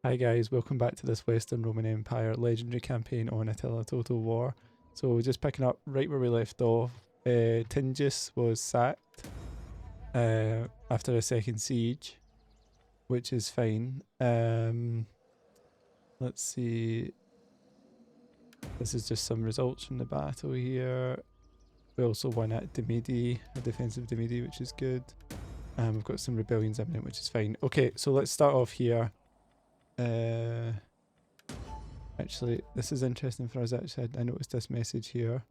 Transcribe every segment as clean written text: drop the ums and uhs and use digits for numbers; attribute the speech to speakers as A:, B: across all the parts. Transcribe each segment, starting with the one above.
A: Hi guys, welcome back to this Western Roman Empire legendary campaign on Attila Total War. So just picking up right where we left off, Tingis was sacked after a second siege, which is fine. Let's see, this is just some results from the battle here. We also won at Demidi, a defensive Demidi, which is good. We've got some rebellions imminent, which is fine. Okay, so let's start off here. Actually, this is interesting for us. Actually, I noticed this message here.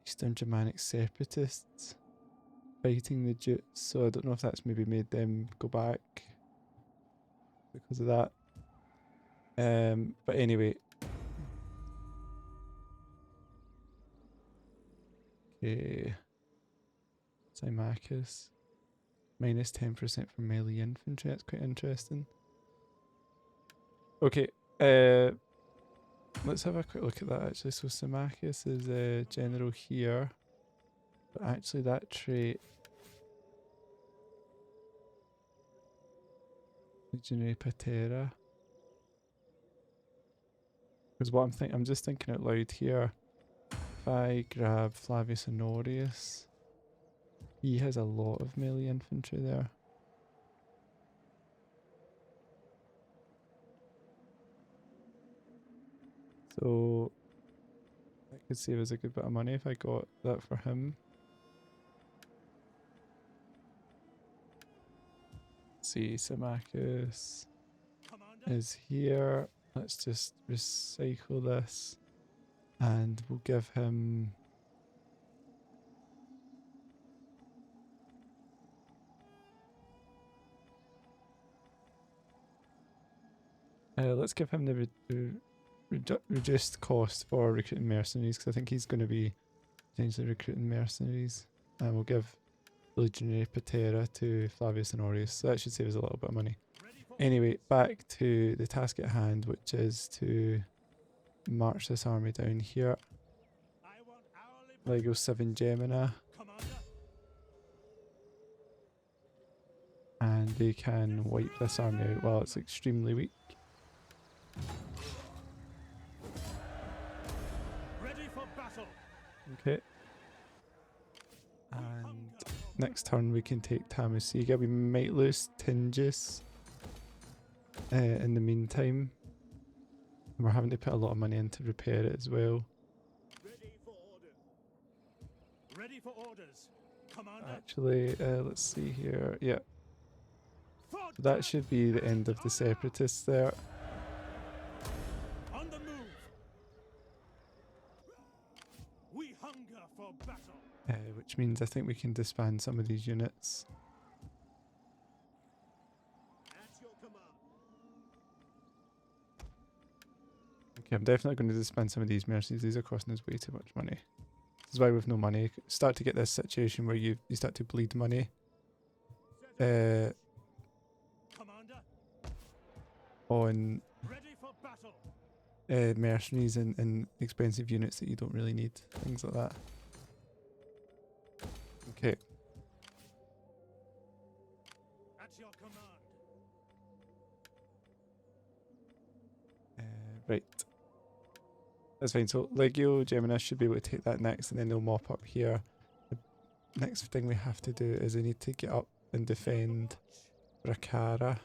A: Eastern Germanic separatists fighting the Jutes. So I don't know if that's maybe made them go back because of that. But anyway. Okay. Symmachus. Minus 10% for melee infantry. That's quite interesting. Okay. Let's have a quick look at that actually. So Symmachus is a general here. But actually that trait... Legionary Patera. Because what I'm just thinking out loud here. If I grab Flavius Honorius, he has a lot of melee infantry there. So that could save us a good bit of money if I got that for him. Let's see, Symmachus is here. Let's just recycle this and we'll give him let's give him the reduced cost for recruiting mercenaries, because I think he's going to be potentially recruiting mercenaries. And we'll give Legionary Patera to Flavius Honorius, so that should save us a little bit of money. Anyway, back to the task at hand, which is to march this army down here. Lego 7 Gemina. And they can wipe this army out while it's extremely weak.
B: Ready for battle.
A: Okay. And next turn we can take Tamusiga. We might lose Tingis in the meantime. And we're having to put a lot of money in to repair it as well.
B: Ready for order. Ready for orders. Commander.
A: Actually, let's see here. Yeah. So that should be the end of the separatists there.
B: On the move. We hunger for battle.
A: Which means I think we can disband some of these units.
B: At your command.
A: Okay, I'm definitely going to disband some of these mercenaries. These are costing us way too much money. This is why we've no money. Start to get this situation where you start to bleed money.
B: Commander.
A: On
B: Ready for battle.
A: mercenaries and expensive units that you don't really need. Things like that. Okay.
B: At your command.
A: Right. That's fine. So Legio Gemini should be able to take that next, and then they'll mop up here. The next thing we have to do is we need to get up and defend Bracara.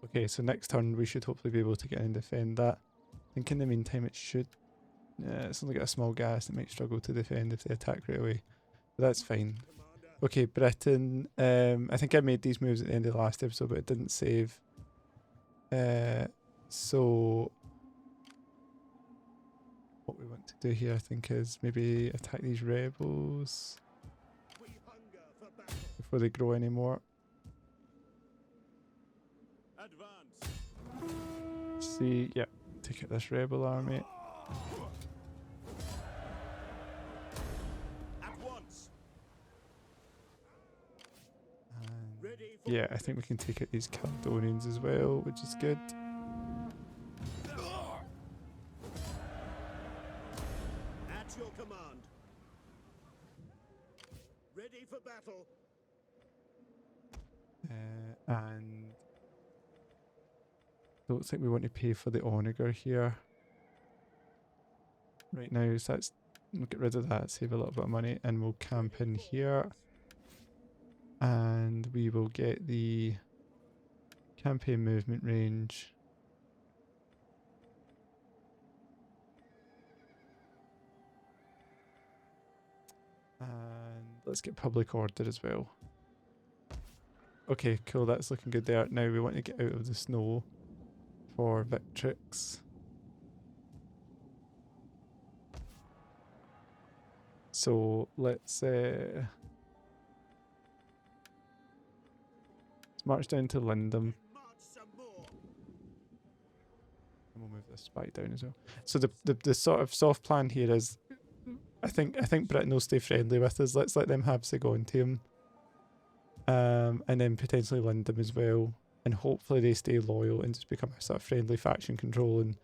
A: Okay, so next turn we should hopefully be able to get in and defend that. I think in the meantime it should... it's only got a small gas, it might struggle to defend if they attack right away. But that's fine. Okay, Britain. I think I made these moves at the end of the last episode, but it didn't save. So what we want to do here, I think, is maybe attack these rebels before they grow anymore.
B: Advance.
A: See, yeah, take out this rebel army.
B: At once.
A: And
B: Ready for
A: yeah, I think we can take out these Caledonians as well, which is good.
B: At your command. Ready for battle.
A: And don't think we want to pay for the onager here right now, so that's, we'll get rid of that, save a little bit of money, and we'll camp in here. And we will get the campaign movement range. And let's get public order as well. Okay, cool, that's looking good there. Now we want to get out of the snow for victories. So let's march down to Lindum.
B: March some more.
A: And we'll move this back down as well. So the sort of soft plan here is, I think Britain will stay friendly with us. Let's let them have Sagontium. And then potentially Lindum as well. And hopefully they stay loyal and just become a sort of friendly faction control and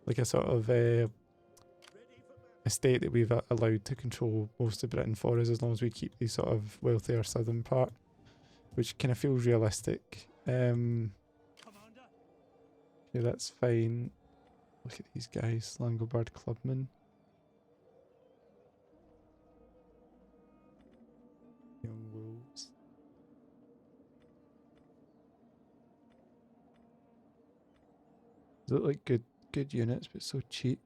A: like a sort of a state that we've allowed to control most of Britain for us, as long as we keep the sort of wealthier southern part, which kind of feels realistic.
B: Commander.
A: Yeah, that's fine. Look at these guys, Langobard Clubman. Young wolves. They look like good units, but so cheap.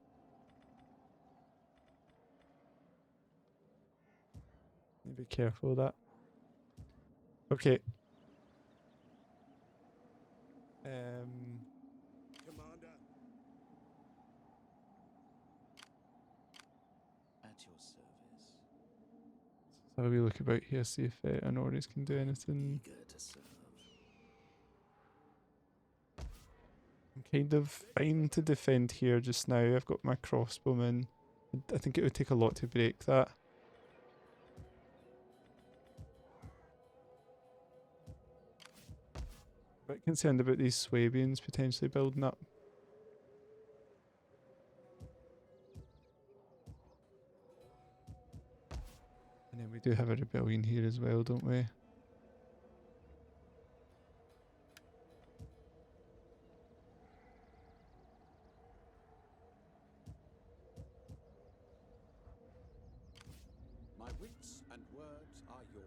A: Be careful of that. Okay.
B: Commander.
C: At your service.
A: So we look about here, see if Honorius can do anything.
C: Eager to serve.
A: I'm kind of fine to defend here just now. I've got my crossbowmen. I think it would take a lot to break that. A bit concerned about these Swabians potentially building up. And then we do have a rebellion here as well, don't we?
C: My wits and words are yours.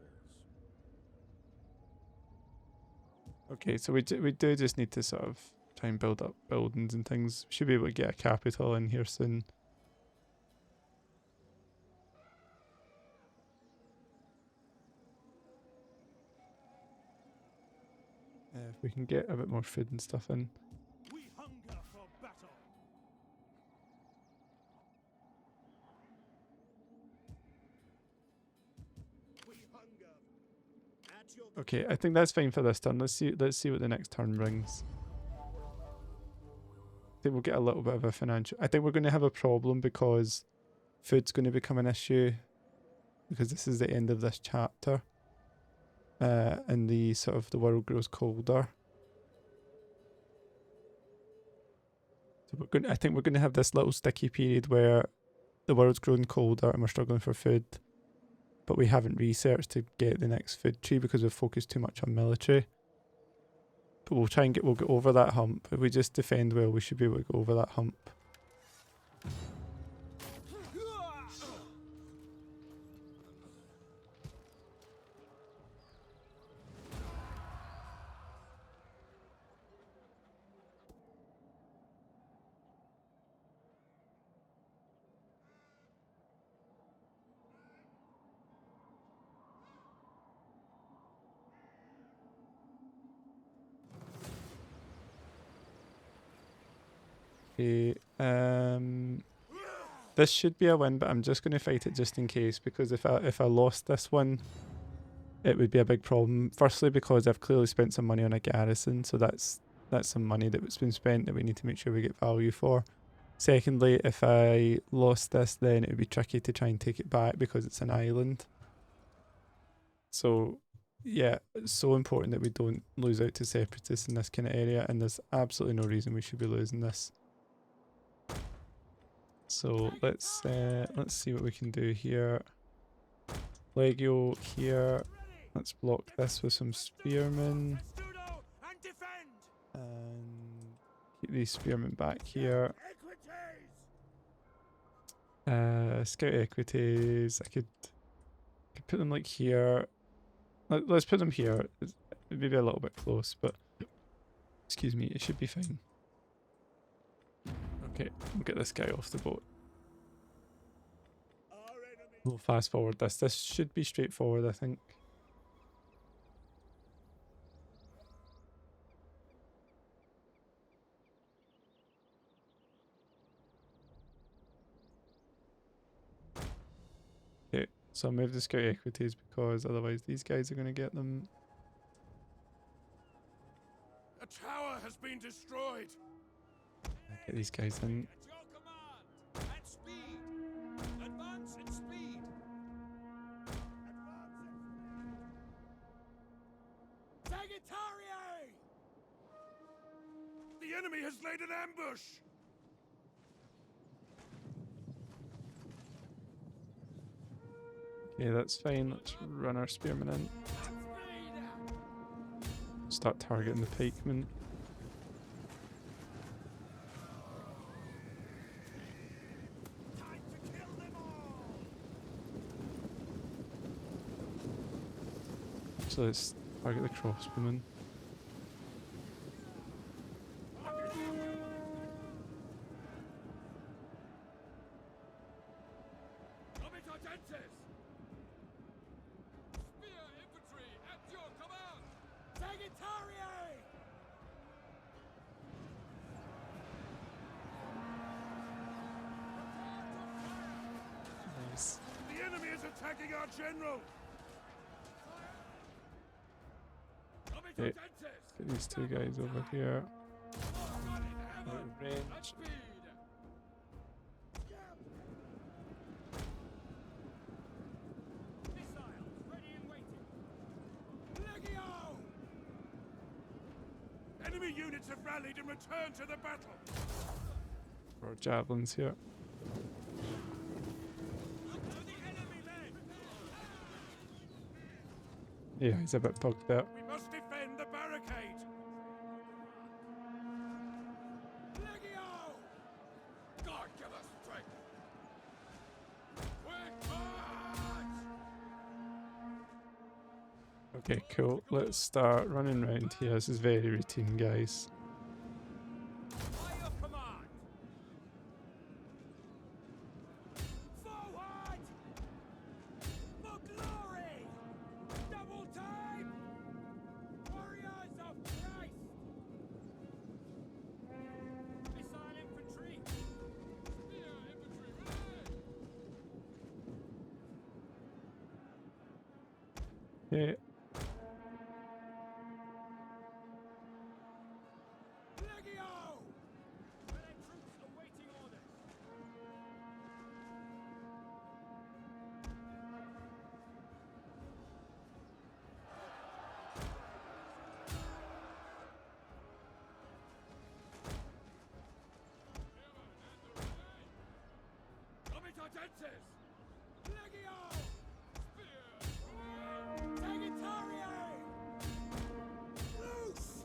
A: Okay, so we do just need to sort of try and build up buildings and things. Should be able to get a capital in here soon. If we can get a bit more food and stuff in.
B: We hunger for battle. We hunger. At your
A: Okay, I think that's fine for this turn. Let's see what the next turn brings. I think we'll get a little bit of a financial. I think we're going to have a problem because food's going to become an issue because this is the end of this chapter. And the sort of the world grows colder. So I think we're going to have this little sticky period where the world's growing colder and we're struggling for food, but we haven't researched to get the next food tree because we've focused too much on military. But we'll get over that hump. If we just defend well, we should be able to go over that hump. Okay, this should be a win, but I'm just going to fight it just in case, because if I lost this one, it would be a big problem. Firstly, because I've clearly spent some money on a garrison, so that's some money that's been spent that we need to make sure we get value for. Secondly, if I lost this, then it would be tricky to try and take it back because it's an island. So yeah, it's so important that we don't lose out to separatists in this kind of area, and there's absolutely no reason we should be losing this. So let's see what we can do here. Legio here, Let's block this with some spearmen.
B: Testudo and defend.
A: And keep these spearmen back here.
B: Equities.
A: Scout equities. I could put them like here. Let's put them here. It's maybe a little bit close, but excuse me, it should be fine. Okay, we'll get this guy off the boat.
B: Our enemy.
A: We'll fast forward this. This should be straightforward, I think. Okay, so I'll move the scout equities because otherwise these guys are going to get them.
B: A tower has been destroyed.
A: Get these guys in.
C: At your command! At speed! Advance at speed!
B: Sagittarius! The enemy has laid an ambush.
A: Okay, that's fine. Let's run our spearmen in. Start targeting the pikemen.
B: Time to kill them all.
A: So let's target the crossbowmen.
C: Spear infantry at your command!
B: Sagittarius!
A: Nice.
B: The enemy is attacking our general.
A: Okay, get these two guys over here. Out of range.
C: At speed!
B: Missiles ready and waiting. Legio! Enemy units have rallied and returned to the battle.
A: Or javelins here. Yeah, he's a bit bugged out.
B: We must defend the barricade. Legio!
C: God give us strength! Quick march!
A: Okay, cool. Let's start running around here. This is very routine, guys.
B: By your command. Forward! For glory! Double time! Warriors of Christ! Missile infantry!
C: Spear infantry ready!
A: Okay,
B: Legio! Allied troops awaiting orders.
C: Comitatenses!
B: Legio!
C: Spear!
B: Sagittarius! Loose!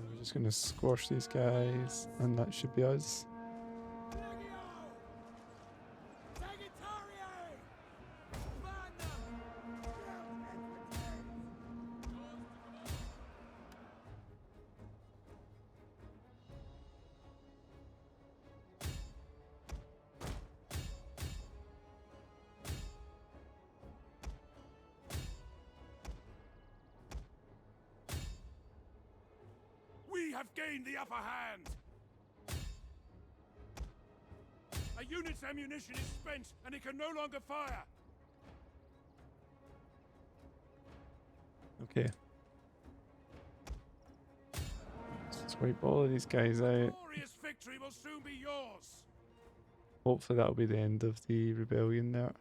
A: and we're just gonna squash these guys, and that should be us.
B: Legio! Sagittarius! Burn them! We have gained the upper hand! A unit's ammunition is spent and it can no longer fire!
A: Okay. Let's wipe all of these guys out.
B: Glorious victory will soon be yours!
A: Hopefully that'll be the end of the rebellion there.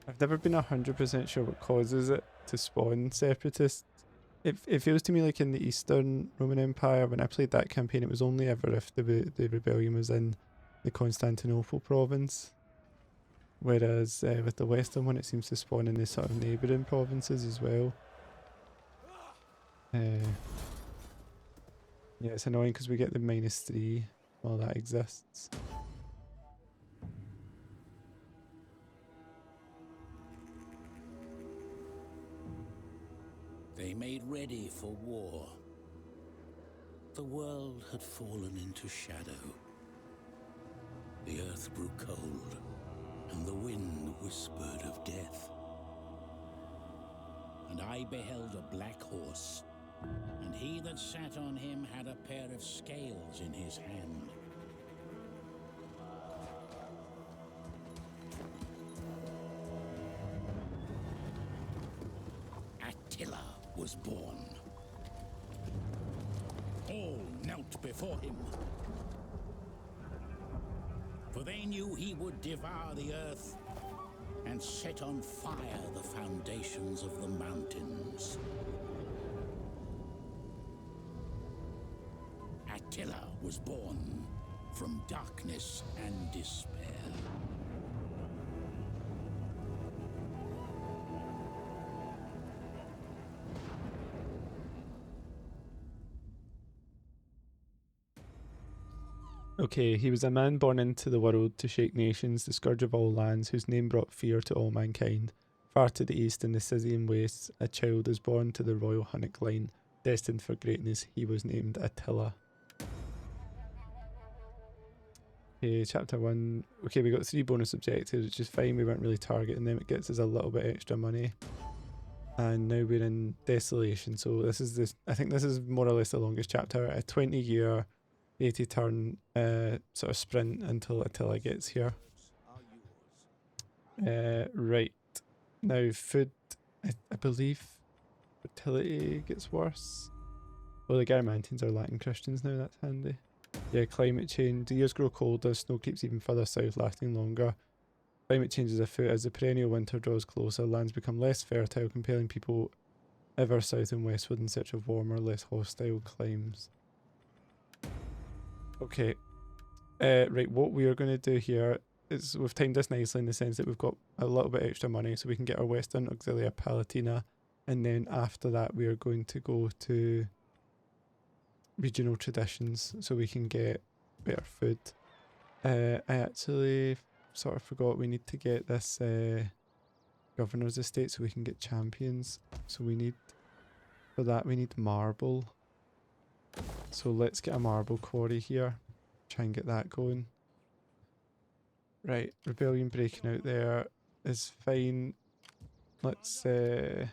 A: I've never been 100% sure what causes it to spawn separatists. It feels to me like in the Eastern Roman Empire, when I played that campaign, it was only ever if the rebellion was in the Constantinople province. Whereas with the western one, it seems to spawn in the sort of neighbouring provinces as well. Yeah, it's annoying because we get the -3 while that exists.
C: They made ready for war. The world had fallen into shadow. The earth grew cold, and the wind whispered of death. And I beheld a black horse, and he that sat on him had a pair of scales in his hand. Attila was born. All knelt before him, for they knew he would devour the earth and set on fire the foundations of the mountains. Attila was born from darkness and despair.
A: Okay, he was a man born into the world to shake nations, the scourge of all lands, whose name brought fear to all mankind. Far to the east in the Scythian wastes, a child is born to the royal Hunnic line. Destined for greatness, he was named Attila. Okay, chapter 1. Okay, we got 3 bonus objectives, which is fine. We weren't really targeting them. It gets us a little bit extra money. And now we're in Desolation. So this is this. I think this is more or less the longest chapter. A 20-year, 80-turn sort of sprint until Attila gets here. Right. Now food, I believe fertility gets worse. Well, the Garmantines are lacking Christians now, that's handy. Yeah, climate change. The years grow colder, snow creeps even further south, lasting longer. Climate change is afoot as the perennial winter draws closer. Lands become less fertile, compelling people ever south and westward in search of warmer, less hostile climes. Okay. Right, what we are going to do here is we've timed this nicely in the sense that we've got a little bit extra money so we can get our Western Auxilia Palatina, and then after that we are going to go to regional traditions so we can get better food. I actually sort of forgot we need to get this governor's estate so we can get champions. So we need, for that we need marble. So let's get a marble quarry here. Try and get that going. Right, rebellion breaking out there is fine. Let's get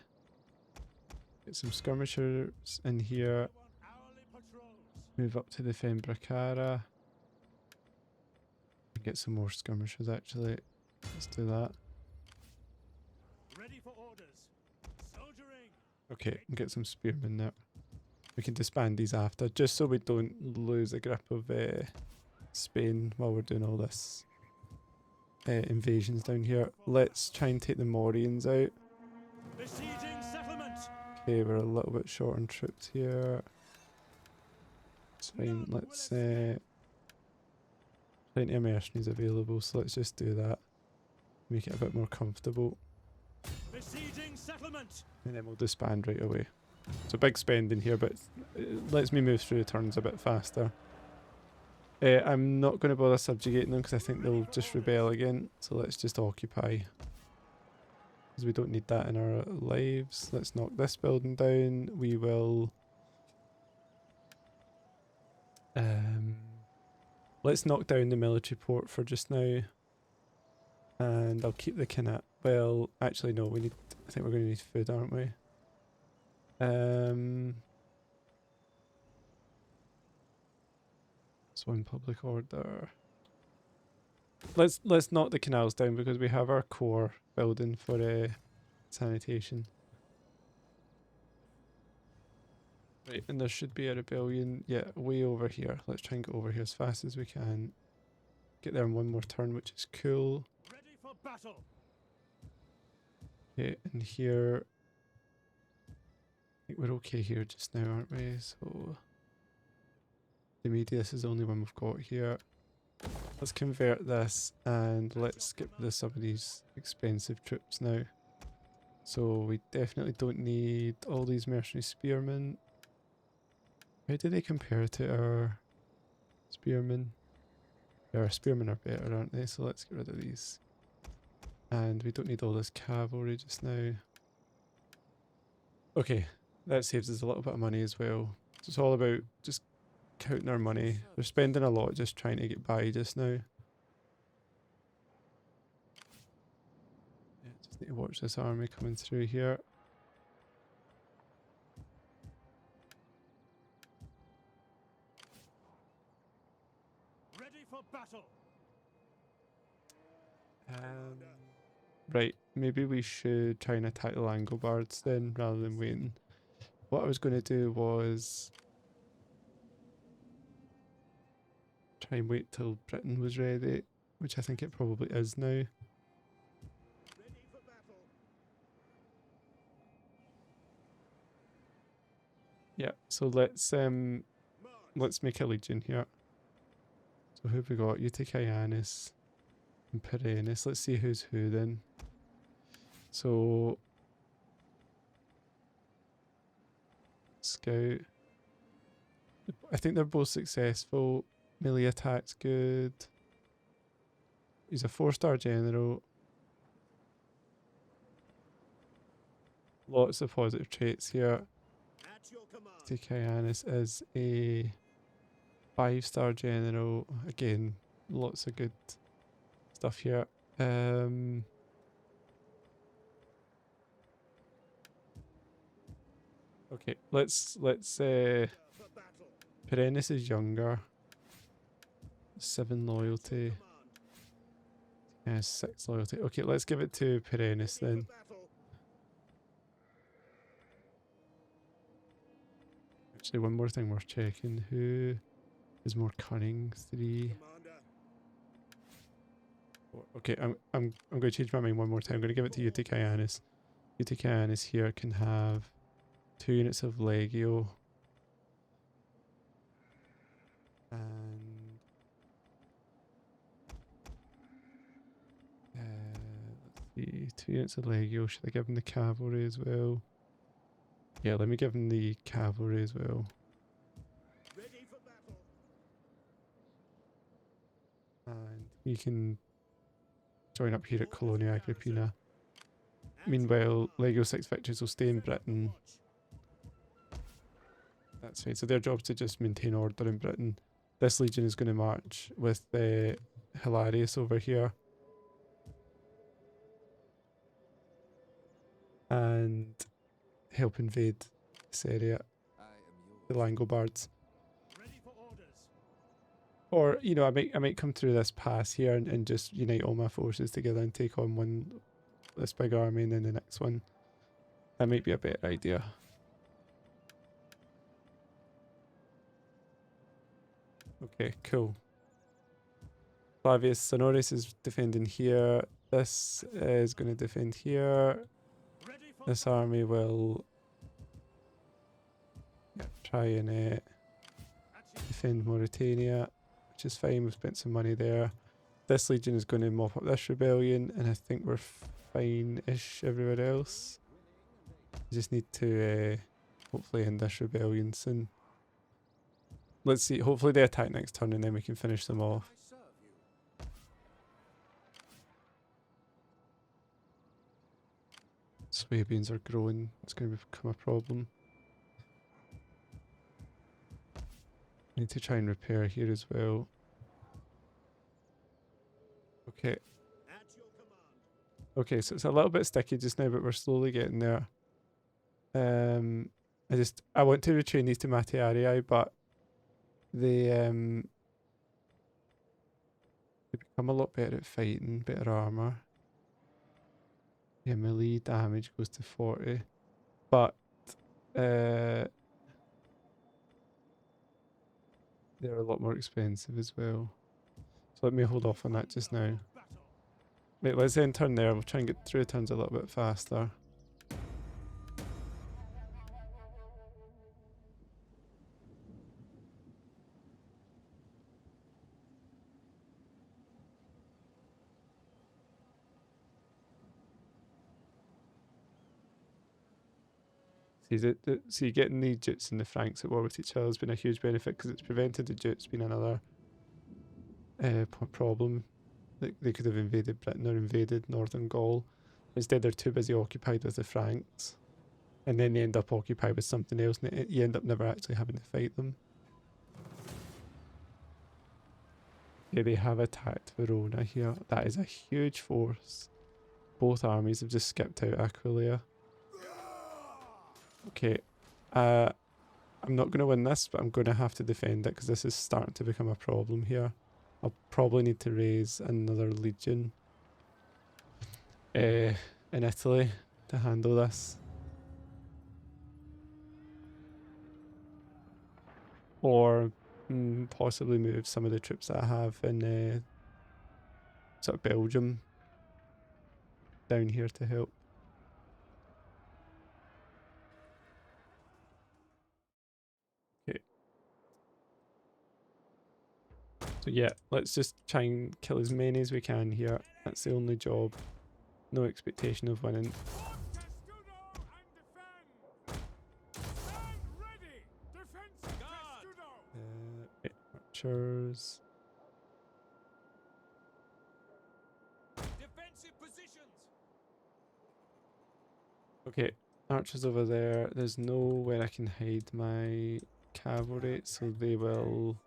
A: some skirmishers in here. Move up to the Fembracara. Get some more skirmishers actually. Let's do that.
B: Ready for orders. Soldiering.
A: Okay, and get some spearmen there. We can disband these after, just so we don't lose the grip of Spain while we're doing all this invasions down here. Let's try and take the Morians out.
B: Besieging settlement.
A: Okay, we're a little bit short on troops here. It's fine. Let's plenty of mercenaries available, so let's just do that. Make it a bit more comfortable.
B: Besieging settlement.
A: And then we'll disband right away. So big spending here, but it lets me move through the turns a bit faster. I'm not going to bother subjugating them because I think they'll just rebel again. So let's just occupy. Because we don't need that in our lives. Let's knock this building down. We will... let's knock down the military port for just now. And I'll keep the canal. Well, actually no, we need... I think we're going to need food, aren't we? So in public order. Let's knock the canals down because we have our core building for sanitation. Right, and there should be a rebellion, yeah, way over here. Let's try and get over here as fast as we can. Get there in one more turn, which is cool.
B: Ready for battle.
A: Okay, and here... I think we're okay here just now, aren't we? So... the Medius is the only one we've got here. let's convert this and let's get rid of some of these expensive troops now. So we definitely don't need all these mercenary spearmen. How do they compare to our spearmen? Our spearmen are better, aren't they? So let's get rid of these. And we don't need all this cavalry just now. Okay, that saves us a little bit of money as well. So it's all about just counting our money. We're spending a lot just trying to get by just now. Yeah, just need to watch this army coming through here.
B: Ready for battle.
A: Right, maybe we should try and attack the Langobards then, rather than waiting. What I was going to do was try and wait till Britain was ready, which I think it probably is now.
B: Ready for battle.
A: Yeah, so let's make a legion here. So who have we got? Iazyges and Perennis. Let's see who's who then. So Scout. I think they're both successful. Melee attack's good. He's a 4-star general. Lots of positive traits here.
B: At your command.
A: Iazyges is a 5-star general. Again, lots of good stuff here. Okay, let's
B: For battle.
A: Perennis is younger. 7 loyalty.
B: Command.
A: 6 loyalty. Okay, let's give it to Perennis
B: Ready
A: then.
B: for battle.
A: Actually, one more thing worth checking. Who is more cunning? 3.
B: Commander.
A: 4. Okay, I'm going to change my mind one more time. I'm going to give it to Iazyges. Iazyges here can have 2 units of Legio. And let's see, 2 units of Legio. Should I give him the cavalry as well? Yeah, let me give him the cavalry as well.
B: Ready for battle.
A: And he can join up here at Colonia Agrippina.
B: At
A: Meanwhile,
B: your command.
A: Legio 6 victories will stay in Britain. That's fine. So their job's to just maintain order in Britain. This legion is going to march with Hilarius over here. And help invade this area, the Langobards.
B: Ready for orders.
A: Or, you know, I might come through this pass here and just unite all my forces together and take on this big army and then the next one. That might be a better idea. Okay, cool. Flavius Honorius is defending here. This is going to defend here.
B: Ready for
A: This army will try and
B: at your
A: defend Mauritania, which is fine. We've spent some money there. This legion is going to mop up this rebellion, and I think we're fine-ish everywhere else. We just need to hopefully end this rebellion soon. Let's see. Hopefully they attack next turn, and then we can finish them off.
B: I serve you.
A: Swabians are growing. It's going to become a problem. Need to try and repair here as well. Okay.
B: At your command.
A: Okay, so it's a little bit sticky just now, but we're slowly getting there. I want to retrain these to Matiarii, but they become a lot better at fighting, better armor. Yeah, melee damage goes to 40, but they're a lot more expensive as well. So let me hold off on that just now.
B: Battle.
A: Right, let's end turn there. We'll try and get through turns a little bit faster. See, see, getting the Jutes and the Franks at war with each other has been a huge benefit because it's prevented the Jutes being another problem. They could have invaded Britain or invaded Northern Gaul. Instead, they're too busy occupied with the Franks. And then they end up occupied with something else, and you end up never actually having to fight them. Yeah, they have attacked Verona here. That is a huge force. Both armies have just skipped out Aquileia. Okay, I'm not going to win this, but I'm going to have to defend it because this is starting to become a problem here. I'll probably need to raise another legion in Italy to handle this. Or possibly move some of the troops that I have in sort of Belgium down here to help. Okay. So yeah, let's just try and kill as many as we can here. That's the only job. No expectation of winning. Archers.
B: Defensive positions.
A: Okay, archers over there. There's nowhere I can hide my cavalry, so they will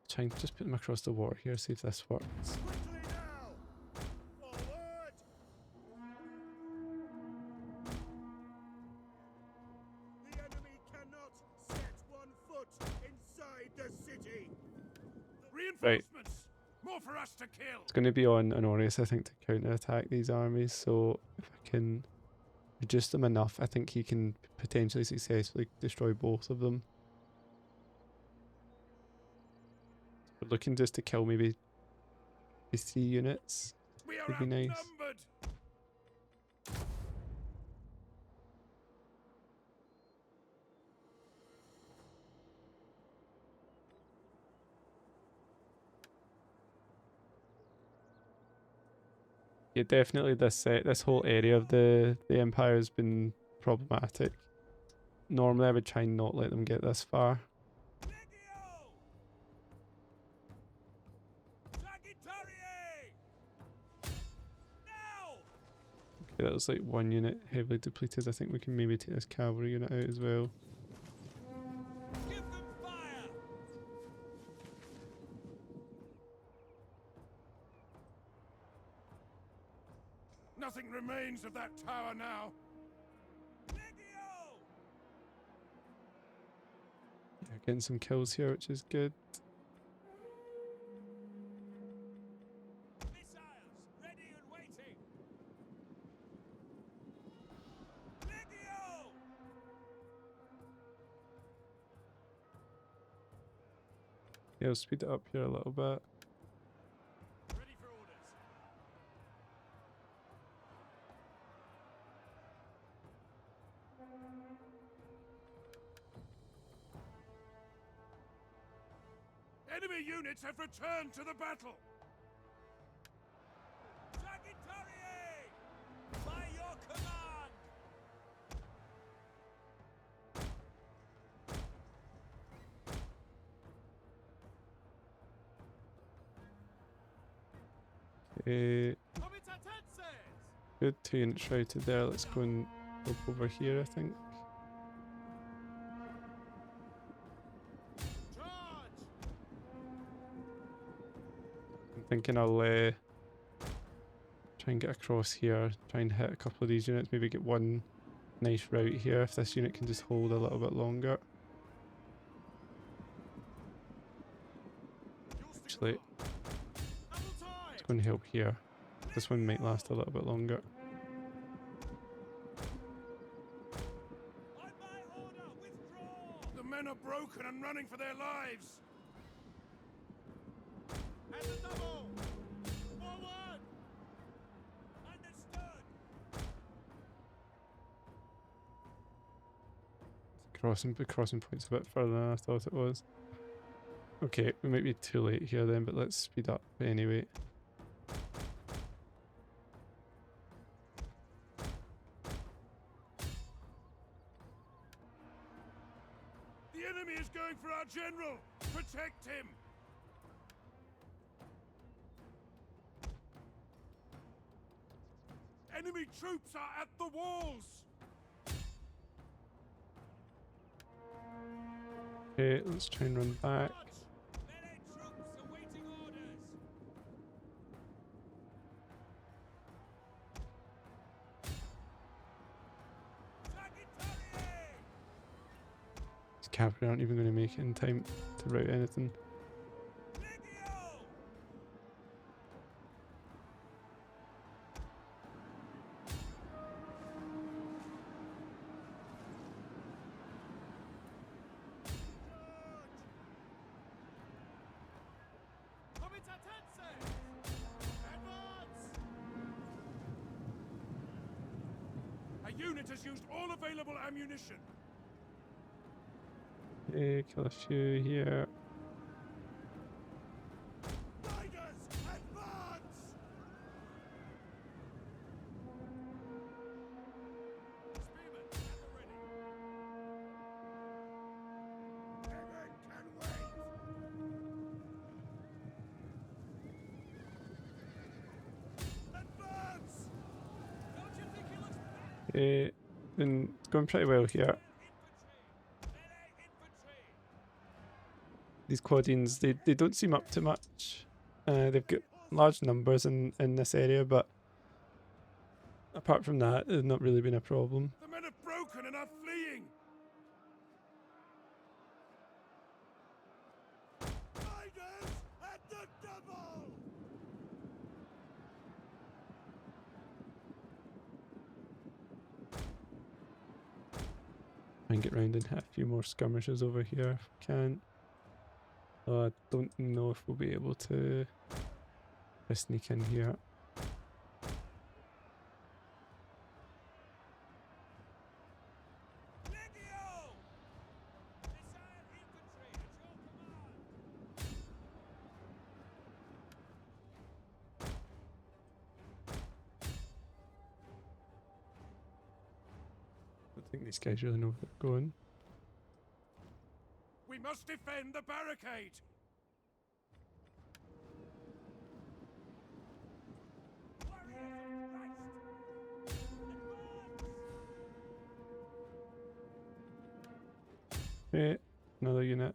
A: try and just put them across the water here, see if this works.
B: Quickly now. Forward. The enemy cannot set one foot inside the city. Reinforcements. More for us to kill.
A: It's going to be on Honorius, I think, to counter-attack these armies, so if I can reduce them enough, I think he can potentially successfully destroy both of them. We're looking just to kill maybe 3 units.
B: We are
A: Would be nice.
B: outnumbered.
A: Yeah, definitely this whole area of the Empire has been problematic. Normally I would try and not let them get this far. Okay, that was like 1 unit heavily depleted. I think we can maybe take this cavalry unit out as well.
B: Give them fire. Nothing remains of that tower now.
A: Yeah, getting some kills here, which is good.
B: Missiles ready and waiting.
A: Yeah, I'll speed it up here a little bit.
B: Ready for orders. Enemy units have returned to the battle. Sagittarius! By your command!
A: Okay,
B: Comitatenses!
A: good, 2 units routed there. Let's go and up over here, I think.
B: Charge!
A: I'm thinking I'll try and get across here, try and hit a couple of these units, maybe get one nice route here if this unit can just hold a little bit longer. Actually, let's go and help here. This one might last a little bit longer.
B: On my order, withdraw! The men are broken and running for their lives. At the double! Forward! Understood!
A: Crossing point's a bit further than I thought it was. Okay, we might be too late here then, but let's speed up anyway.
B: enemy is going for our general! Protect him! Enemy troops are at the walls!
A: Okay, let's try and run back.
B: Melee troops awaiting orders!
A: These cavalry aren't even going to make it in time to rout anything.
B: A unit has used all available ammunition.
A: Okay, kill a few here.
B: Riders, advance! Spearmen, at the ready. Cannon can wait. Advance! Don't you think he looks bad?
A: Been going pretty well here.
B: Infantry! Melee infantry!
A: These Quadians, they don't seem up to much. They've got large numbers in this area, but apart from that, it's not really been a problem.
B: The men have broken and are fleeing! Riders at the double!
A: Try and get round and hit a few more skirmishes over here if we can. I don't know if we'll be able to sneak in here.
B: Legio! Missile infantry at your command!
A: I don't think these guys really know where they're going.
B: We must defend the barricade! Warriors of Christ! Advance!
A: Okay, another unit.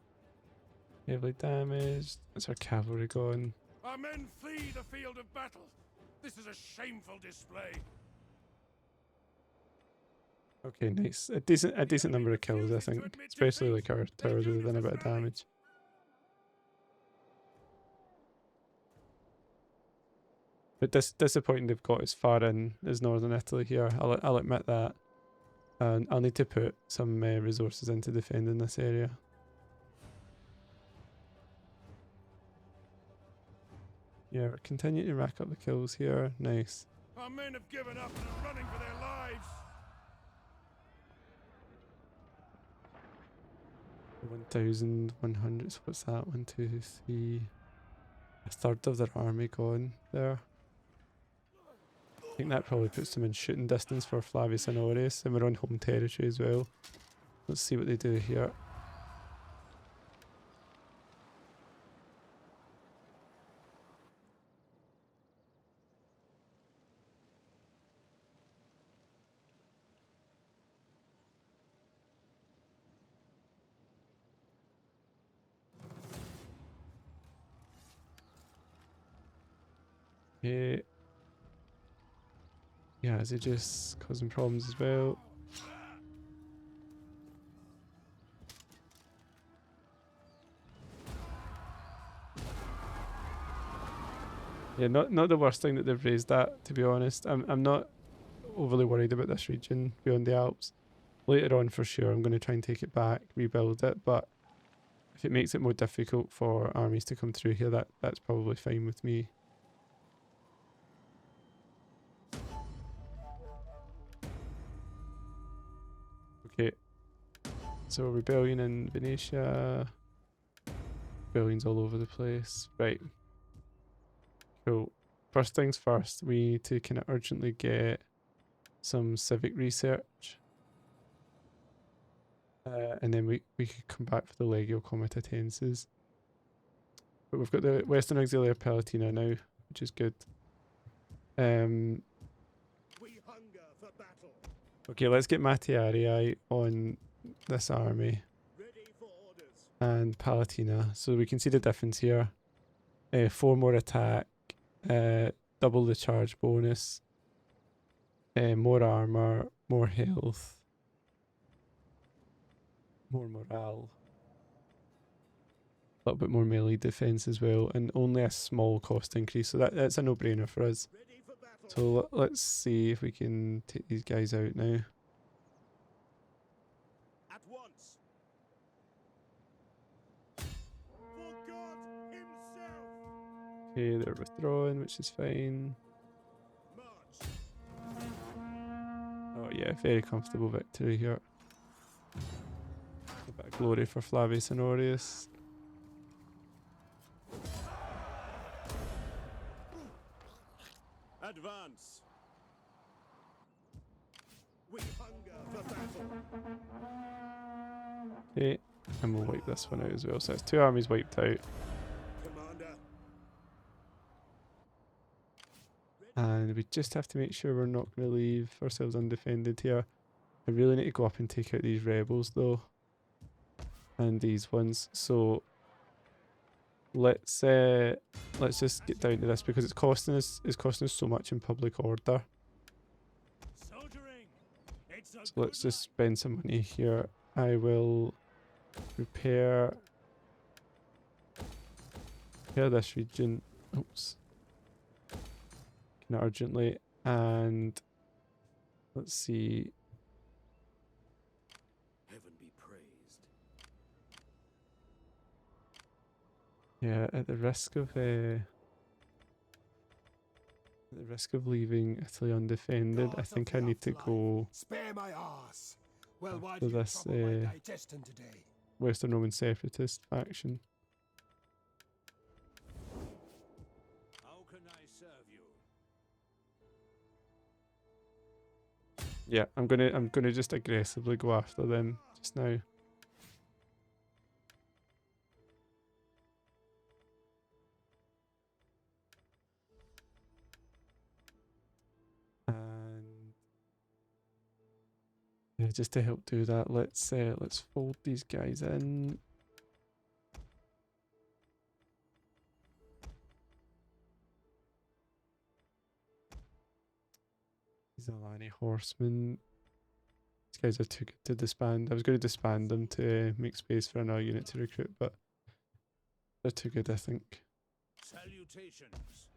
A: Heavily damaged. That's our cavalry gone.
B: Our men flee the field of battle! This is a shameful display!
A: Okay, nice. A decent number of kills, I think. Especially like our towers within a bit of damage. But disappointing they've got as far in as northern Italy here. I'll admit that. And I'll need to put some resources into defending this area. Yeah, we're continuing to rack up the kills here. Nice.
B: Our men have given up and are running for their lives!
A: 1,100. So what's that? 1, 2, 3. A third of their army gone there. I think that probably puts them in shooting distance for Flavius Honorius, and we're on home territory as well. Let's see what they do here. Okay. Yeah, is it just causing problems as well? Yeah, not the worst thing that they've raised that, to be honest. I'm not overly worried about this region beyond the Alps. Later on for sure I'm going to try and take it back, rebuild it, but if it makes it more difficult for armies to come through here, that's probably fine with me. Okay, so rebellion in Venetia, rebellions all over the place. Right, cool. First things first, we need to kind of urgently get some civic research. And then we could come back for the Legio Comitatenses. But we've got the Western Auxiliary Palatina now, which is good.
B: We hunger for battle.
A: Okay, let's get Mattiarii on this army
B: Ready for orders.
A: and Palatina, so we can see the difference here. 4 more attack, double the charge bonus, more armor, more health, more morale, a little bit more melee defense as well, and only a small cost increase. So that's a no-brainer for us.
B: Ready for battle.
A: So let's see if we can take these guys out now.
B: At once. For God himself.
A: Okay, they're withdrawing, which is fine.
B: March.
A: Oh yeah, very comfortable victory here. A bit of glory for Flavius Honorius.
B: Advance. We hunger for battle.
A: Okay, and we'll wipe this one out as well. So that's 2 armies wiped out.
B: Commander.
A: And we just have to make sure we're not going to leave ourselves undefended here. I really need to go up and take out these rebels though. And these ones. So let's just get down to this because it's costing us so much in public order.
B: Soldiering. It's a
A: So let's just spend some money here. I will repair this region. Oops. Kind of urgently. And let's see.
B: Heaven be praised.
A: Yeah, at the risk of leaving Italy undefended, I think I need to go
D: Spare my ass. Well, why
A: after
D: do you
A: this
D: trouble my digestion today?
A: Western Roman separatist faction.
B: How can I serve you?
A: Yeah, I'm gonna just aggressively go after them just now. And yeah, just to help do that, let's fold these guys in. These Alani horsemen. These guys are too good to disband. I was going to disband them to make space for another unit to recruit, but they're too good, I think.
B: Salutations.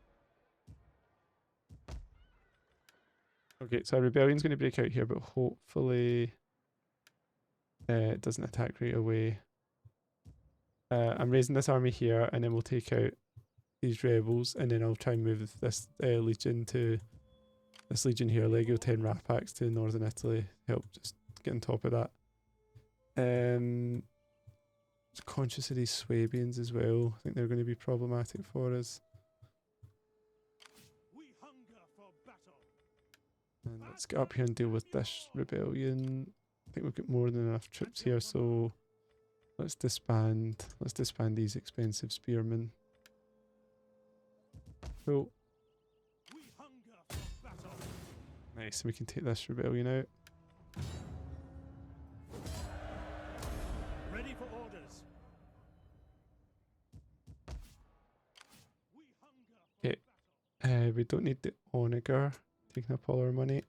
A: Okay, so our rebellion's going to break out here, but hopefully it doesn't attack right away. I'm raising this army here, and then we'll take out these rebels, and then I'll try and move this legion to this legion here, Legio 10 Rapax to northern Italy. Help just get on top of that. Conscious of these Swabians as well. I think they're going to be problematic for us.
B: We hunger for battle.
A: And let's get up here and deal with this rebellion. I think we've got more than enough troops here, so let's disband these expensive spearmen. Cool.
B: We hunger for battle.
A: Nice, we can take this rebellion out.
B: Ready for orders. We hunger for
A: Okay.
B: battle.
A: We don't need the onager taking up all our money.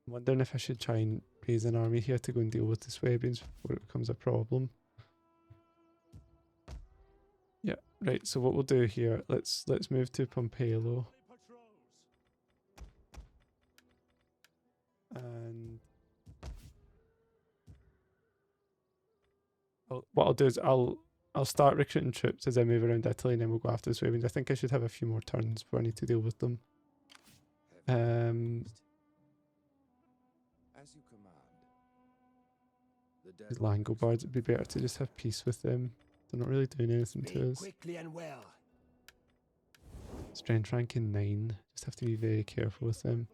A: I'm wondering if I should try and raise an army here to go and deal with the Swabians before it becomes a problem. Yeah, right, so what we'll do here, let's move to Pompelo,
B: Patrols.
A: and what I'll do is I'll start recruiting troops as I move around Italy, and then we'll go after the Swabians. I think I should have a few more turns before I need to deal with them.
D: As you command. The
A: These Langobards, it'd be better to just have peace with them. They're not really doing anything to
D: Speak
A: us.
D: quickly and well.
A: Strength ranking 9. Just have to be very careful with them.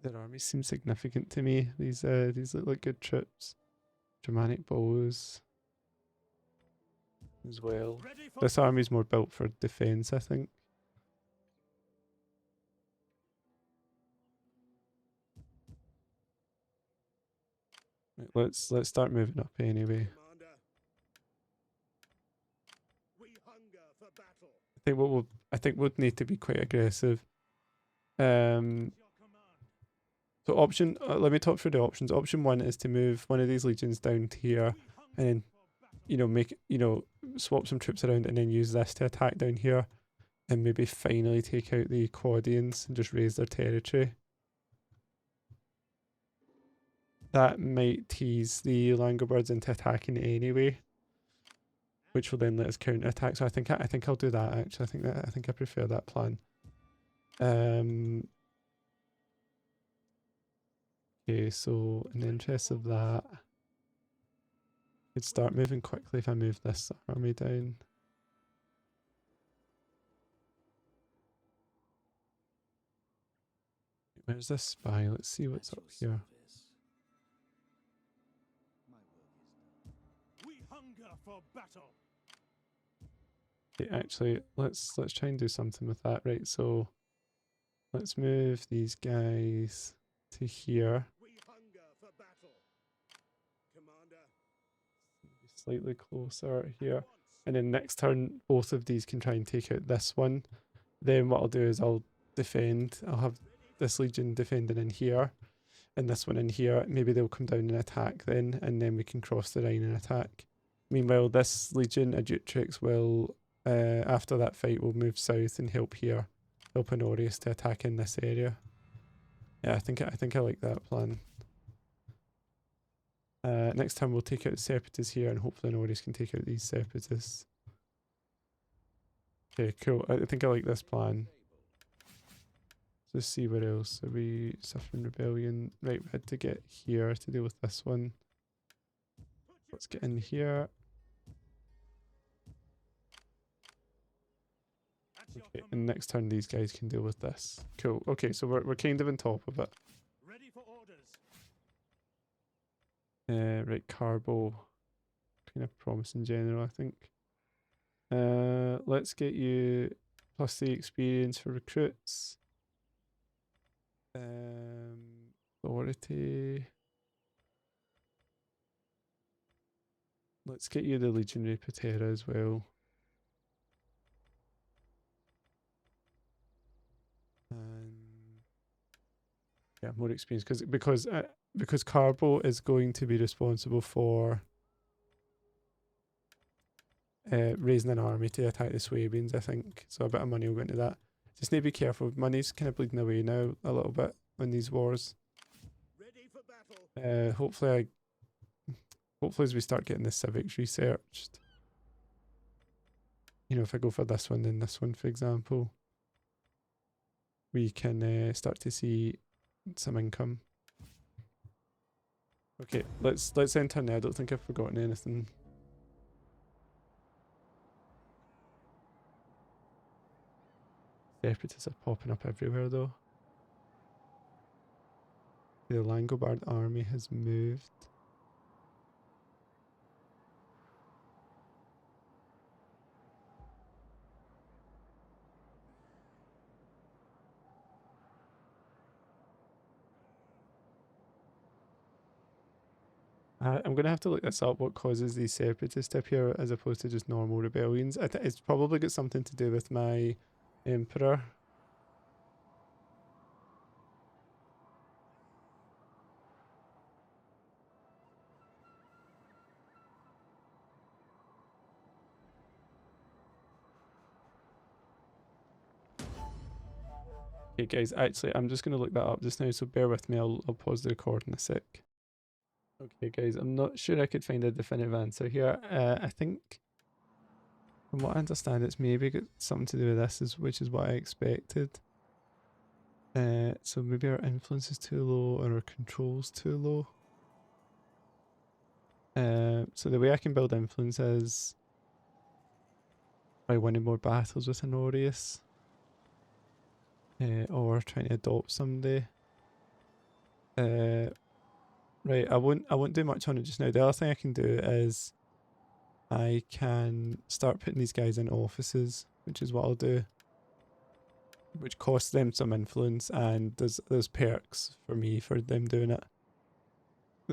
A: Their armies seem significant to me. These look like good troops. Germanic bows as well.
B: Ready for
A: This army's more built for defense, I think. Right, let's start moving up anyway.
B: Commander. We hunger for battle.
A: I think we'll need to be quite aggressive.
B: Your command.
A: So option, let me talk through the options. Option 1 is to move one of these legions down to here,
B: We
A: and then
B: hunger for battle.
A: swap some troops around, and then use this to attack down here, and maybe finally take out the Quadians and just raise their territory. That might tease the Langobirds into attacking anyway, which will then let us counter attack. So I think I'll do that actually. I think I prefer that plan. Okay, so in the interest of that, I could start moving quickly if I move this army down. Where's this spy? Let's see what's up here.
B: We hunger for battle.
A: Okay, actually, let's try and do something with that. Right, so let's move these guys to here.
B: We hunger for battle. Commander.
A: Slightly closer here.
B: Once.
A: And then next turn, both of these can try and take out this one. Then what I'll do is I'll defend. I'll have this legion defending in here, and this one in here. Maybe they'll come down and attack then, and then we can cross the Rhine and attack. Meanwhile, this legion, Adjutrix, will, after that fight, will move south and help here. Help Honorius to attack in this area. Yeah, I think I like that plan. Next time we'll take out the separatists here, and hopefully Honorius can take out these separatists. Okay, cool. I think I like this plan. Let's see where else. Are we suffering rebellion? Right, we had to get here to deal with this one. Let's get in here.
B: At your
A: Okay,
B: command.
A: and next turn these guys can deal with this. Cool. Okay, so we're kind of on top of it.
B: Ready for orders.
A: Right, Carbo. Kind of promising general, I think. Let's get you plus the experience for recruits. Authority. Let's get you the Legionary Patera as well. And yeah, more experience because Carbo is going to be responsible for raising an army to attack the Swabians, I think. So a bit of money will go into that. Just need to be careful. Money's kind of bleeding away now a little bit on these wars.
B: Ready for battle.
A: Hopefully as we start getting the civics researched, if I go for this one, then this one, for example, we can start to see some income. Okay, let's enter now. I don't think I've forgotten anything. Separatists are popping up everywhere though. The Langobard army has moved. I'm going to have to look this up, what causes these separatists to appear as opposed to just normal rebellions. It's probably got something to do with my Emperor. Okay guys, actually I'm just going to look that up just now, so bear with me, I'll pause the record in a sec. Okay guys, I'm not sure I could find a definitive answer here. I think, from what I understand, it's maybe got something to do with this, which is what I expected. So maybe our influence is too low or our control's too low. So the way I can build influence is by winning more battles with Honorius. or trying to adopt somebody. Right, I won't do much on it just now. The other thing I can do is I can start putting these guys in offices, which is what I'll do. Which costs them some influence, and there's perks for me for them doing it.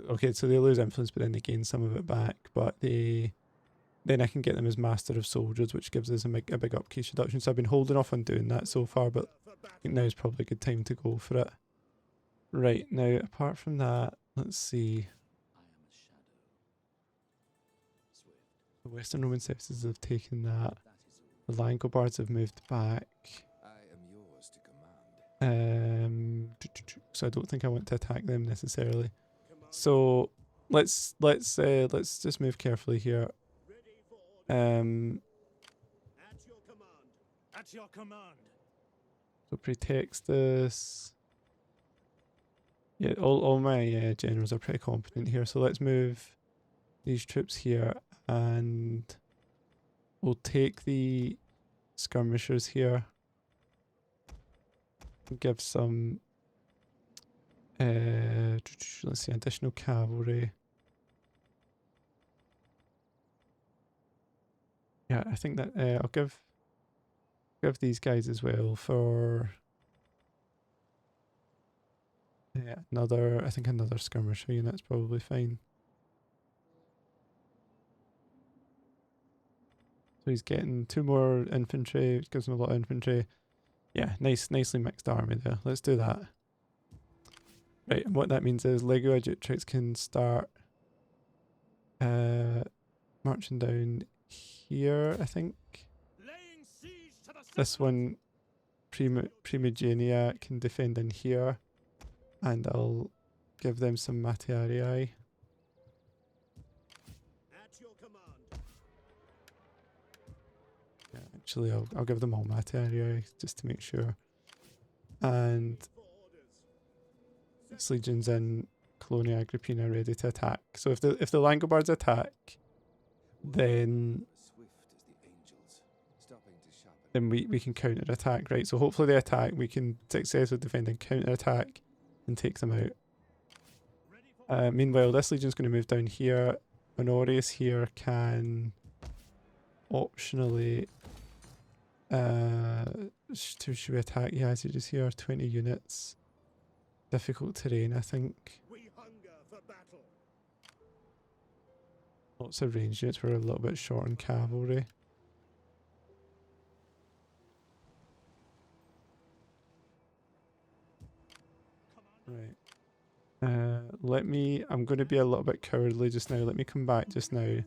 A: Okay, so they lose influence, but then they gain some of it back. But then I can get them as Master of Soldiers, which gives us a big upkeep reduction. So I've been holding off on doing that so far, but I think now is probably a good time to go for it. Right, now apart from that, let's see. The Western Roman citizens have taken that. The Langobards have moved back. So I don't think I want to attack them necessarily. So let's just move carefully here.
B: At your command. At your command.
A: So protects this. Yeah, all my generals are pretty competent here. So let's move these troops here, and we'll take the skirmishers here. Give some let's see, additional cavalry. Yeah, I think that I'll give these guys as well for another skirmisher unit's probably fine. So he's getting 2 more infantry, which gives him a lot of infantry. Yeah, nicely mixed army there. Let's do that. Right, and what that means is Lego Egyptians can start marching down here, I think.
B: Laying siege to the
A: This one, Primigenia, can defend in here, and I'll give them some Materii.
B: At your command.
A: Yeah, actually, I'll give them all Materii just to make sure. And
B: For orders.
A: this legion's in Colonia Agrippina ready to attack. So if the Langobards attack, then we can counter attack, right? So hopefully they attack, we can successfully defend and counter attack and take them out. Meanwhile, this legion's going to move down here. Honorius here can optionally should we attack Iazyges here? 20 units. Difficult terrain, I think.
B: We hunger for battle.
A: Lots of ranged units. We're a little bit short on cavalry. Right. I'm going to be a little bit cowardly just now. Let me come back just now.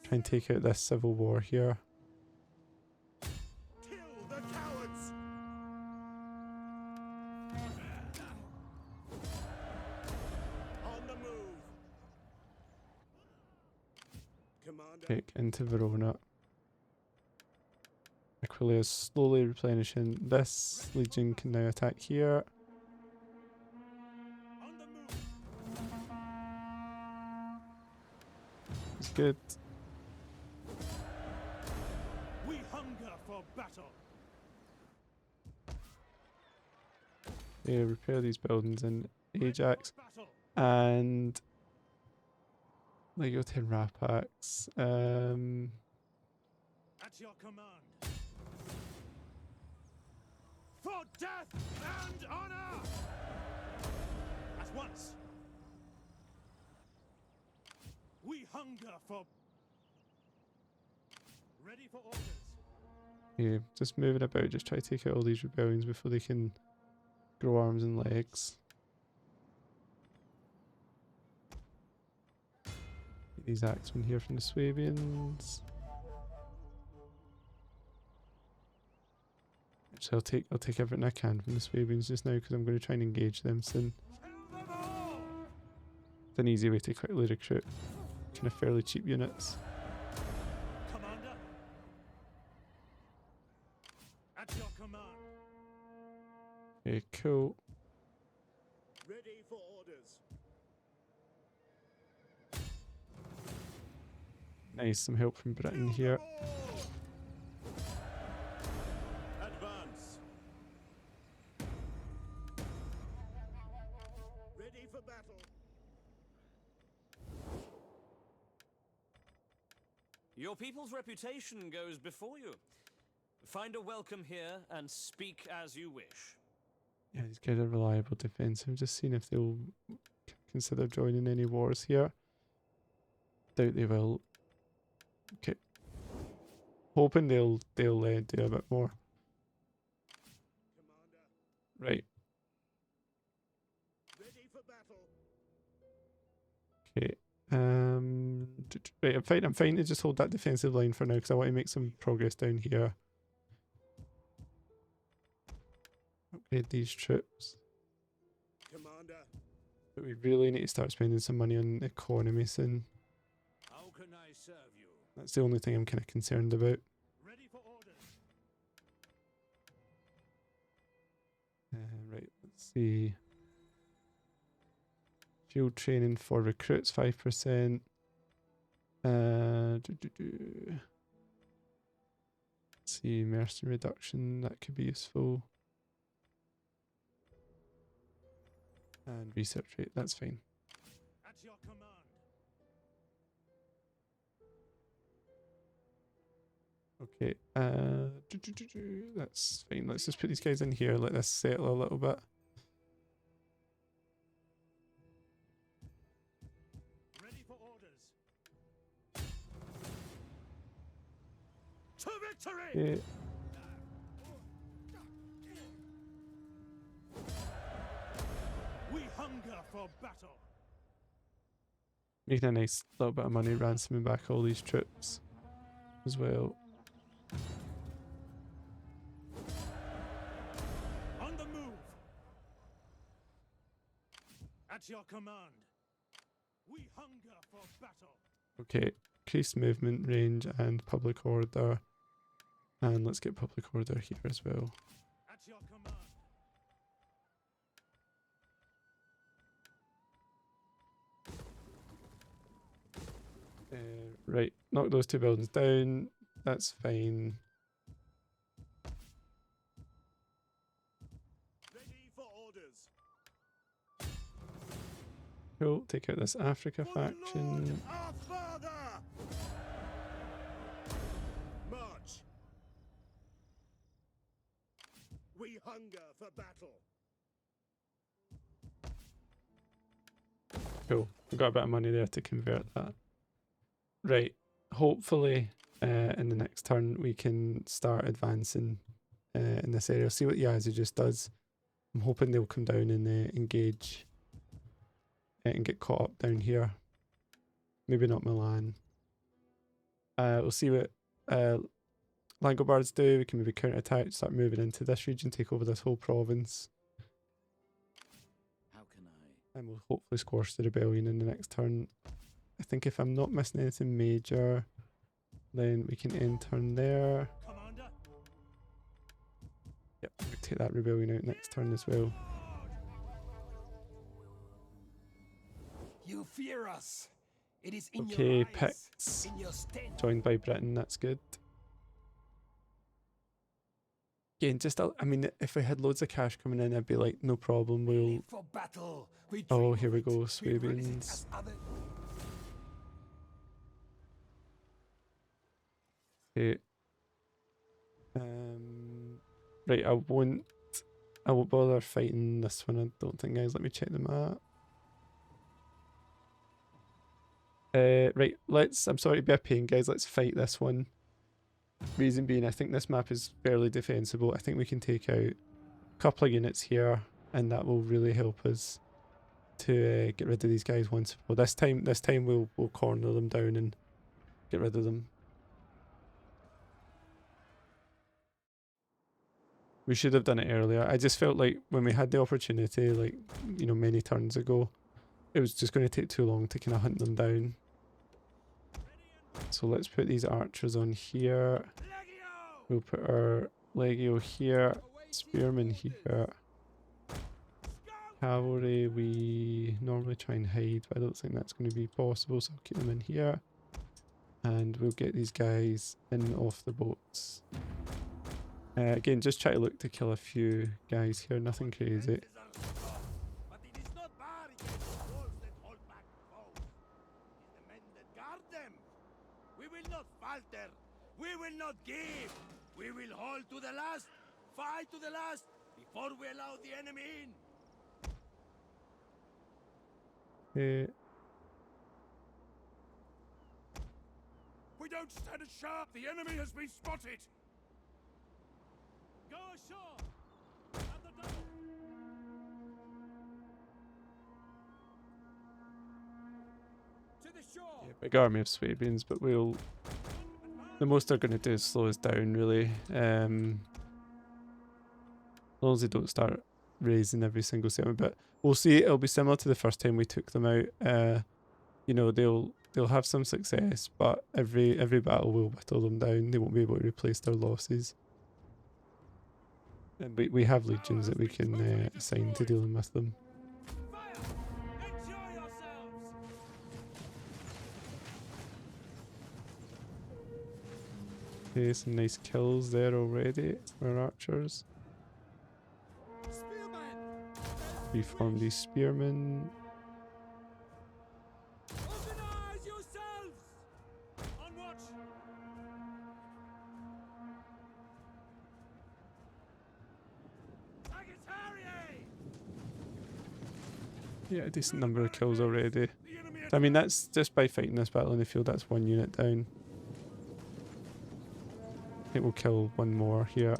A: Try and take out this civil war here.
B: Kill the cowards. On the move. Commander.
A: Take into Verona. Aquileia is slowly replenishing. This legion can now attack here.
B: On the move.
A: It's good.
B: We hunger for battle.
A: Yeah, repair these buildings in Ajax.
B: Battle.
A: And Lego 10 Rapax.
B: At your command. For death and honor. At once. We hunger for. Ready for orders.
A: Yeah, just moving about, just try to take out all these rebellions before they can grow arms and legs. Get these axemen here from the Swabians. So I'll take everything I can from the Swabians just now because I'm going to try and engage them soon.
B: Kill them all.
A: It's an easy way to quickly recruit kind of fairly cheap units.
B: Commander. At your command.
A: Okay, cool.
B: Ready for orders.
A: Nice, some help from Britain
B: Kill
A: here.
B: them all. Advance.
E: Your people's reputation goes before you. Find a welcome here and speak as you wish.
A: Yeah, these guys are reliable defense. I'm just seeing if they'll consider joining any wars here. Doubt they will. Okay. Hoping they'll do a bit more.
B: Commander,
A: Right.
B: ready for battle.
A: Okay. Right. I'm fine to just hold that defensive line for now because I want to make some progress down here. Upgrade these troops.
B: Commander,
A: But we really need to start spending some money on economy soon.
B: how can I serve you?
A: That's the only thing I'm kind of concerned about.
B: Ready for orders.
A: Right, let's see. Field training for recruits 5%. Let's see, mercenary reduction, that could be useful. And research rate, that's fine.
B: At your command.
A: Okay, that's fine. Let's just put these guys in here, let this settle a little bit.
B: Ready for orders. To victory!
A: Okay.
B: We hunger for battle.
A: Making a nice little bit of money ransoming back all these troops as well.
B: On the move. At your command. We hunger for battle.
A: Okay, increased movement range and public order. And let's get public order here as well.
B: At your command.
A: Right, knock those two buildings down. That's fine.
B: Ready for orders.
A: Cool, take out this Africa
B: For the Lord,
A: faction.
B: our Father. March. We hunger for battle.
A: Cool, we've got a bit of money there to convert that. Right, hopefully in the next turn we can start advancing in this area. See what Iazyges does. I'm hoping they'll come down and engage and get caught up down here. Maybe not Milan. We'll see what Langobards do. We can maybe counterattack, start moving into this region, take over this whole province.
E: How can I?
A: And we'll hopefully squash the rebellion in the next turn. I think if I'm not missing anything major, then we can end turn there.
B: Commander.
A: Yep, we'll take that rebellion out next turn as well.
D: You fear us. It is in
A: Okay,
D: your eyes,
A: Picts
D: in your stench.
A: joined by Britain, that's good. Again, just, I mean, if we had loads of cash coming in, I'd be like, no problem,
D: We
A: we'll...
D: live for battle. We
A: Oh,
D: dream
A: here
D: of
A: we
D: it.
A: go,
D: We raise it
A: Swabians.
D: as other-
A: Okay. Right, I won't bother fighting this one, I don't think, guys. Let me check the map. Right, I'm sorry to be a pain, guys. Let's fight this one. Reason being, I think this map is fairly defensible. I think we can take out a couple of units here, and that will really help us to get rid of these guys once. Well, this time we'll corner them down and get rid of them. We should have done it earlier. I just felt like when we had the opportunity, like, you know, many turns ago, it was just going to take too long to kind of hunt them down. So let's put these archers on here.
B: Legio!
A: We'll put our Legio here, Spearmen here. Cavalry, we normally try and hide, but I don't think that's going to be possible, so I'll keep them in here. And we'll get these guys in off the boats. Again, just try to look to kill a few guys here, nothing crazy.
B: But it is not bad against the walls that hold back foes. It is the men that guard them. We will not fight falter. We will not give. We will hold to the last, fight to the last, before we allow the enemy in. We don't stand a sharp. The enemy has been spotted. Go ashore. At the double. To the shore.
A: Yeah, big army of Swabians, but we'll... The most they're going to do is slow us down, really. As long as they don't start raising every single settlement. But we'll see. It'll be similar to the first time we took them out. You know, they'll have some success, but every battle will whittle them down. They won't be able to replace their losses. And we have legions that we can assign to dealing with them. Okay, some nice kills there already for our archers. Reform these spearmen.
B: Organize yourselves! On watch!
A: Yeah, a decent number of kills already. I mean, that's just by fighting this battle in the field, that's one unit down. I think we'll kill one more here.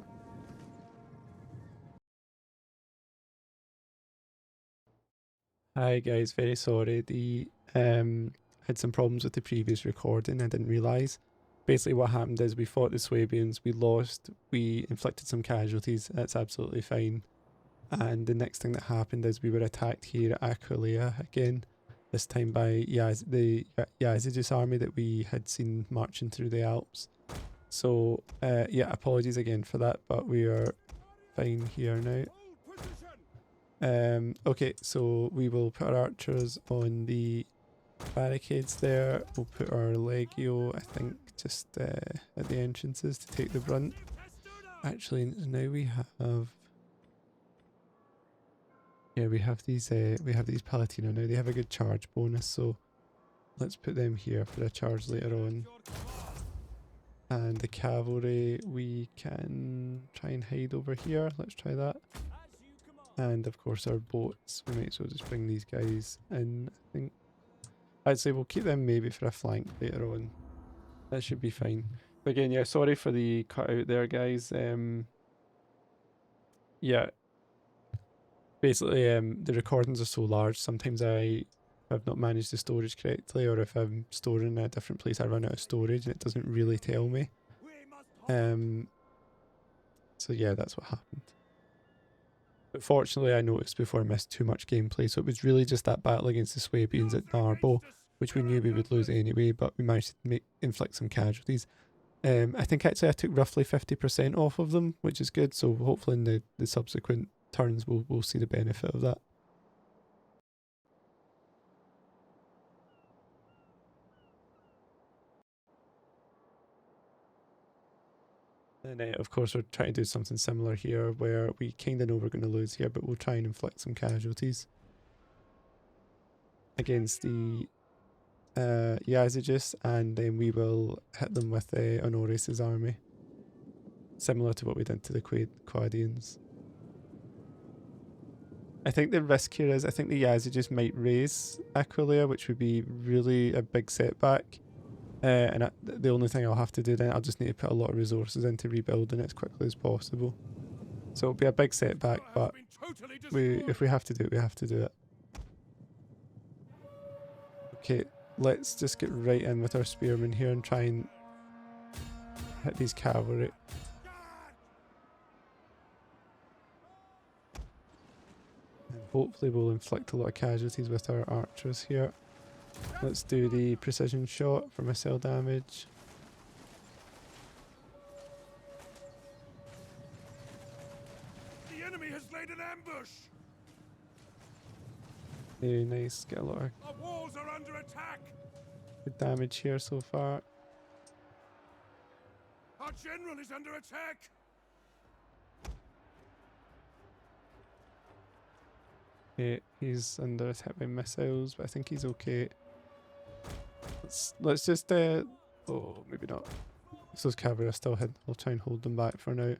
A: Hi guys, very sorry. The had some problems with the previous recording. I didn't realise. Basically what happened is we fought the Swabians, we lost, we inflicted some casualties, that's absolutely fine. And the next thing that happened is we were attacked here at Attila again, this time by the Iazyges army that we had seen marching through the Alps. So yeah, apologies again for that, but we are fine here now. Okay, so we will put our archers on the barricades there. We'll put our legio, I think, just at the entrances to take the brunt. Actually, now we have... Yeah, we have these Palatino now. They have a good charge bonus, so let's put them here for a charge later on. And the cavalry, we can try and hide over here. Let's try that. And of course our boats, we might as well just bring these guys in, I think. I'd say we'll keep them maybe for a flank later on. That should be fine. But again, yeah, sorry for the cutout there, guys. Yeah. Basically, the recordings are so large, sometimes I have not managed the storage correctly, or if I'm storing in a different place, I run out of storage and it doesn't really tell me. So yeah, that's what happened. But fortunately, I noticed before I missed too much gameplay, so it was really just that battle against the Swabians at Narbo, which we knew we would lose anyway, but we managed to inflict some casualties. I think actually I took roughly 50% off of them, which is good, so hopefully in the subsequent turns we'll see the benefit of that. And of course we're trying to do something similar here where we kind of know we're going to lose here, but we'll try and inflict some casualties against the Iazyges, and then we will hit them with Honorius' army, similar to what we did to the Quadians. I think the risk here is I think the Iazyges might raise Attila, which would be really a big setback. And the only thing I'll have to do then, I'll just need to put a lot of resources into rebuilding it as quickly as possible. So it'll be a big setback, but if we have to do it, we have to do it. Okay, let's just get right in with our spearmen here and try and hit these cavalry. And hopefully we'll inflict a lot of casualties with our archers here. Let's do the precision shot for missile damage.
B: The enemy has laid an ambush.
A: Very nice, get a lot of
B: Our walls are under attack.
A: good damage here so far.
B: Our general is under attack.
A: Okay, he's under attack by missiles, but I think he's okay. Let's just Oh, maybe not. If those cavalry are still hidden, we'll try and hold them back for now.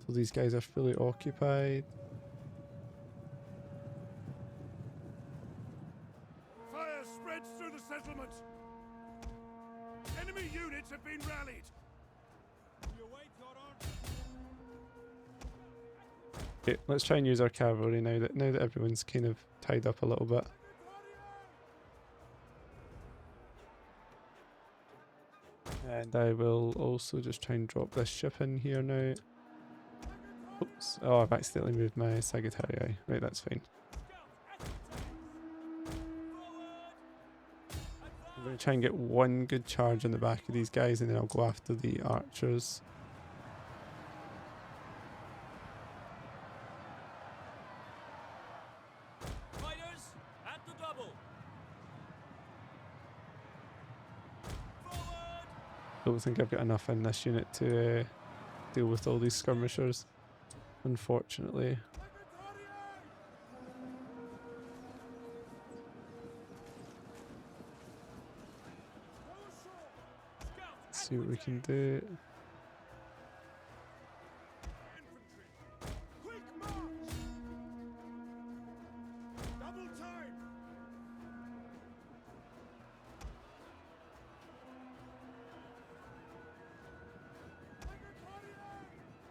A: So these guys are fully occupied.
B: Fire spreads through the settlement. Enemy units have been rallied. You await your order.
A: Okay, let's try and use our cavalry now that everyone's kind of tied up a little bit. And I will also just try and drop this ship in here now. Oops. Oh, I've accidentally moved my Sagittarii. Right, that's fine. I'm going to try and get one good charge on the back of these guys, and then I'll go after the archers.
E: Fighters at the double.
A: Don't think I've got enough in this unit to deal with all these skirmishers, unfortunately. Let's see what we can do.
B: Quick march! Double time!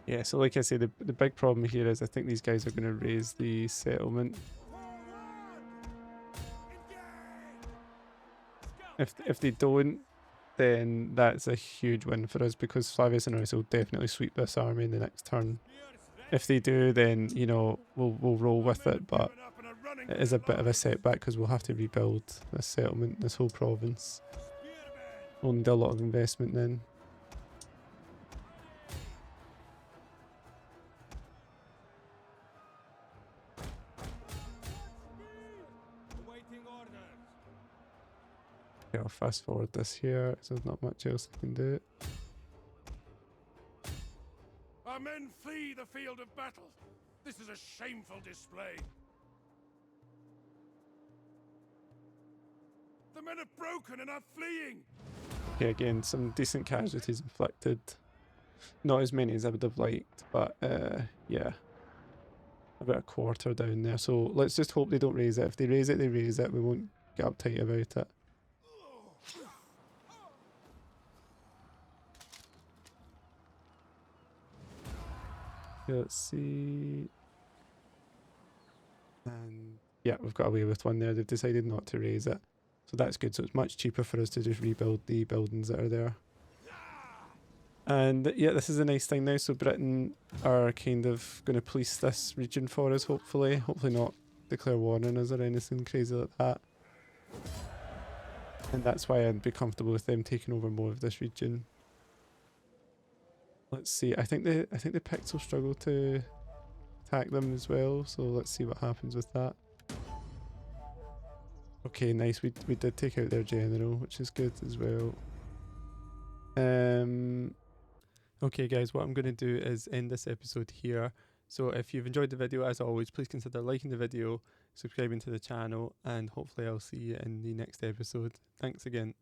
A: Yeah, so like I say, the big problem here is I think these guys are going to raise the settlement. If they don't, then that's a huge win for us, because Flavius and Honorius will definitely sweep this army in the next turn. If they do, then, you know, we'll roll with it, but it is a bit of a setback because we'll have to rebuild this settlement, this whole province. We'll need a lot of investment then. Okay, I'll fast forward this here, because there's not much else I can do.
B: Our men flee the field of battle. This is a shameful display. The men are broken and are fleeing.
A: Okay, again, some decent casualties inflicted. Not as many as I would have liked, but yeah. About a quarter down there. So let's just hope they don't raise it. If they raise it, they raise it. We won't get uptight about it. Okay, let's see. And yeah, we've got away with one there. They've decided not to raise it. So that's good. So it's much cheaper for us to just rebuild the buildings that are there. And yeah, this is a nice thing now. So Britain are kind of going to police this region for us, hopefully. Hopefully not declare war on us or anything crazy like that. And that's why I'd be comfortable with them taking over more of this region. Let's see. I think the Picts will struggle to attack them as well. So let's see what happens with that. Okay, nice. We did take out their general, which is good as well. Okay guys, what I'm going to do is end this episode here. So if you've enjoyed the video, as always, please consider liking the video, subscribing to the channel, and hopefully I'll see you in the next episode. Thanks again.